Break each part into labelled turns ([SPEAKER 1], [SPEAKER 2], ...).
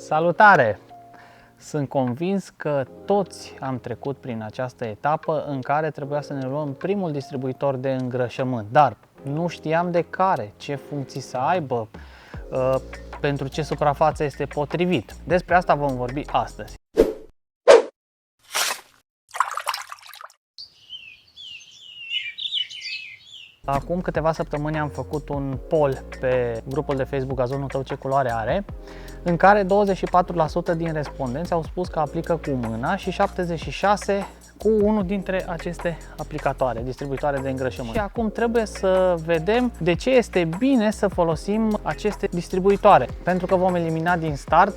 [SPEAKER 1] Salutare! Sunt convins că toți am trecut prin această etapă în care trebuia să ne luăm primul distribuitor de îngrășământ, dar nu știam de care, ce funcții să aibă, pentru ce suprafață este potrivit. Despre asta vom vorbi astăzi. Acum câteva săptămâni am făcut un poll pe grupul de Facebook Gazonul tău ce culoare are, în care 24% din respondenți au spus că aplică cu mâna și 76% cu unul dintre aceste aplicatoare, distribuitoare de îngrășământ. Și acum trebuie să vedem de ce este bine să folosim aceste distribuitoare, pentru că vom elimina din start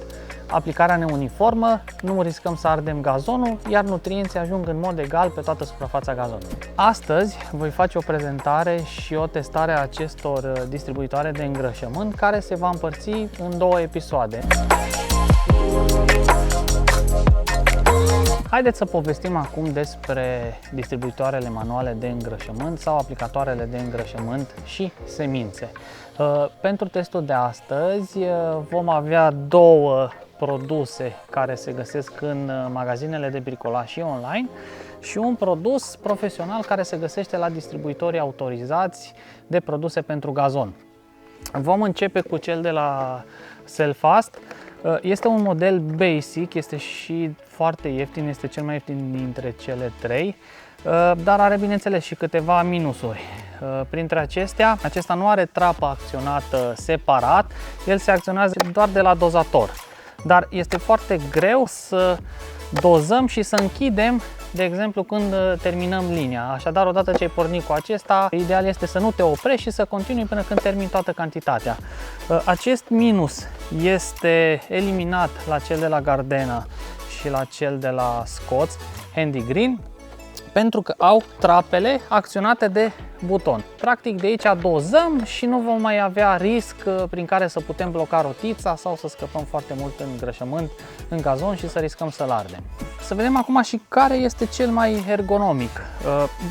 [SPEAKER 1] aplicarea neuniformă, nu riscăm să ardem gazonul, iar nutrienții ajung în mod egal pe toată suprafața gazonului. Astăzi voi face o prezentare și o testare a acestor distribuitoare de îngrășământ, care se va împărți în două episoade. Haideți să povestim acum despre distribuitoarele manuale de îngrășământ sau aplicatoarele de îngrășământ și semințe. Pentru testul de astăzi vom avea două produse care se găsesc în magazinele de bricolaj și online și un produs profesional care se găsește la distribuitorii autorizați de produse pentru gazon. Vom începe cu cel de la Selfast. Este un model basic, este și foarte ieftin, este cel mai ieftin dintre cele trei, dar are, bineînțeles, și câteva minusuri. Printre acestea, acesta nu are trapă acționată separat, el se acționează doar de la dozator. Dar este foarte greu să dozăm și să închidem, de exemplu, când terminăm linia. Așadar, odată ce ai pornit cu acesta, ideal este să nu te oprești și să continui până când termini toată cantitatea. Acest minus este eliminat la cel de la Gardena și la cel de la Scotts Handy Green, pentru că au trapele acționate de buton. Practic de aici dozăm și nu vom mai avea risc prin care să putem bloca rotița sau să scăpăm foarte mult în îngrășământ în gazon și să riscăm să-l ardem. Să vedem acum și care este cel mai ergonomic.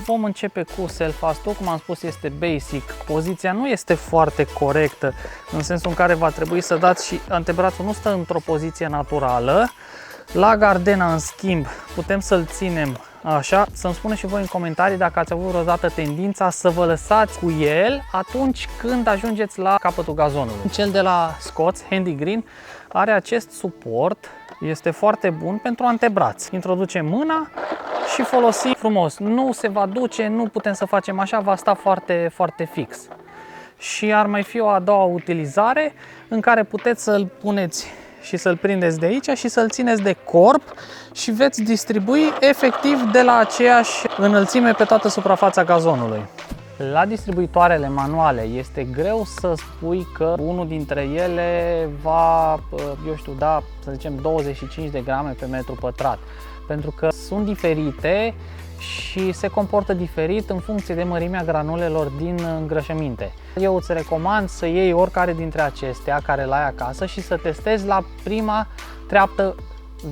[SPEAKER 1] Vom începe cu Selfast-ul, cum am spus, este basic. Poziția nu este foarte corectă, în sensul în care va trebui să dați și antebrațul nu stă într-o poziție naturală. La Gardena, în schimb, putem să-l ținem așa. Să-mi spuneți și voi în comentarii dacă ați avut vreodată tendința să vă lăsați cu el atunci când ajungeți la capătul gazonului. Cel de la Scotts Handy Green are acest suport, este foarte bun pentru antebraț. Introducem mâna și folosim frumos. Nu se va duce, nu putem să facem așa, va sta foarte, foarte fix. Și ar mai fi o a doua utilizare în care puteți să-l puneți și să-l prindeți de aici și să-l țineți de corp și veți distribui efectiv de la aceeași înălțime pe toată suprafața gazonului. La distribuitoarele manuale este greu să spui că unul dintre ele va, eu știu, da, să zicem 25 de grame pe metru pătrat, pentru că sunt diferite și se comportă diferit în funcție de mărimea granulelor din îngrășăminte. Eu îți recomand să iei oricare dintre acestea care l-ai acasă și să testezi la prima treaptă.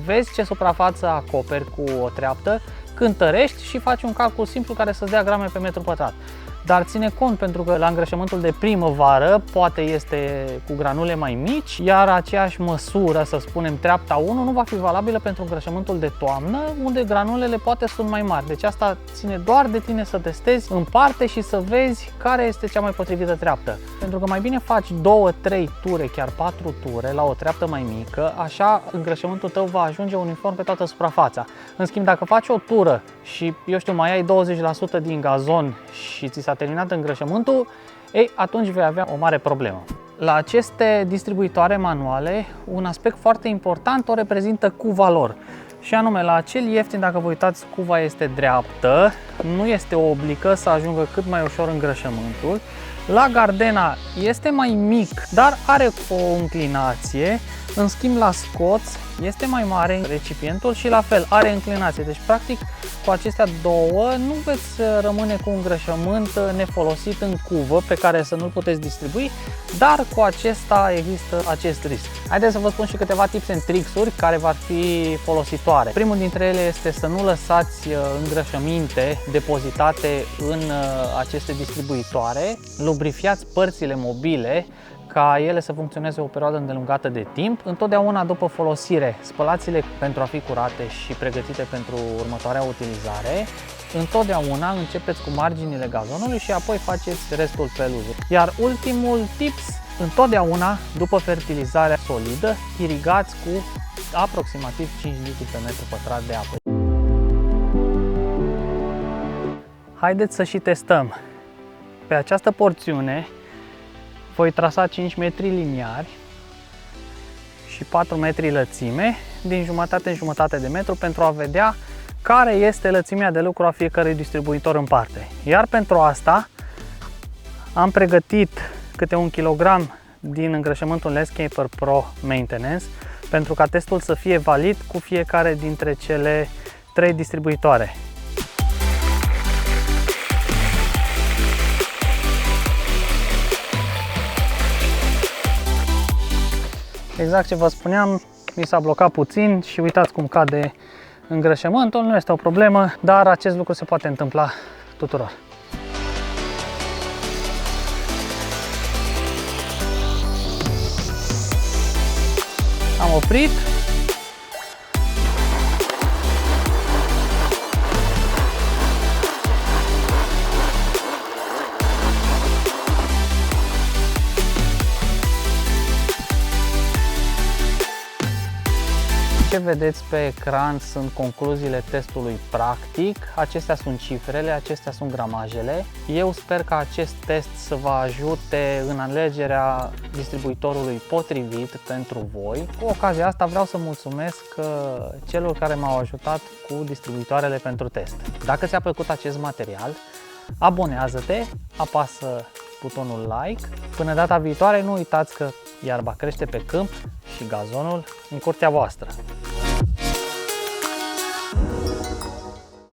[SPEAKER 1] Vezi ce suprafață acoperi cu o treaptă, cântărești și faci un calcul simplu care să-ți dea grame pe metru pătrat. Dar ține cont, pentru că la îngrășământul de primăvară poate este cu granule mai mici, iar aceeași măsură, să spunem treapta 1, nu va fi valabilă pentru îngrășământul de toamnă, unde granulele poate sunt mai mari. Deci asta ține doar de tine să testezi în parte și să vezi care este cea mai potrivită treaptă. Pentru că mai bine faci 2-3 ture, chiar 4 ture la o treaptă mai mică, așa îngrășământul tău va ajunge uniform pe toată suprafața. În schimb, dacă faci o tură și, eu știu, mai ai 20% din gazon și ți s-a terminat îngrășământul, ei, atunci vei avea o mare problemă. La aceste distribuitoare manuale, un aspect foarte important o reprezintă cuva lor. Și anume, la acel ieftin, dacă vă uitați, cuva este dreaptă, nu este oblică să ajungă cât mai ușor îngrășământul. La Gardena este mai mic, dar are o înclinație. În schimb, la Scotts este mai mare recipientul și la fel are înclinație. Deci, practic, cu acestea două nu veți rămâne cu un îngrășământ nefolosit în cuvă pe care să nu-l puteți distribui, dar cu acesta există acest risc. Haideți să vă spun și câteva tips and tricks-uri care vor fi folositoare. Primul dintre ele este să nu lăsați îngrășăminte depozitate în aceste distribuitoare. Lubrifiați părțile mobile ca ele să funcționeze o perioadă îndelungată de timp. Întotdeauna după folosire, spălați-le pentru a fi curate și pregătite pentru următoarea utilizare. Întotdeauna începeți cu marginile gazonului și apoi faceți restul peluzei. Iar ultimul tips, întotdeauna după fertilizarea solidă, irigați cu aproximativ 5 litri pe metru pătrat de apă. Haideți să și testăm. Pe această porțiune voi trasa 5 metri liniari și 4 metri lățime din jumătate în jumătate de metru pentru a vedea care este lățimea de lucru a fiecărui distribuitor în parte. Iar pentru asta am pregătit câte 1 kg din îngrășământul Landscaper Pro Maintenance pentru ca testul să fie valid cu fiecare dintre cele 3 distribuitoare. Exact ce vă spuneam, mi s-a blocat puțin și uitați cum cade îngrășământul, nu este o problemă, dar acest lucru se poate întâmpla tuturor. Am oprit. Ce vedeți pe ecran sunt concluziile testului practic, acestea sunt cifrele, acestea sunt gramajele. Eu sper că acest test să vă ajute în alegerea distribuitorului potrivit pentru voi. Cu ocazia asta vreau să mulțumesc celor care m-au ajutat cu distribuitoarele pentru test. Dacă ți-a plăcut acest material, abonează-te, apasă butonul like. Până data viitoare, nu uitați că iarba crește pe câmp și gazonul în curtea voastră.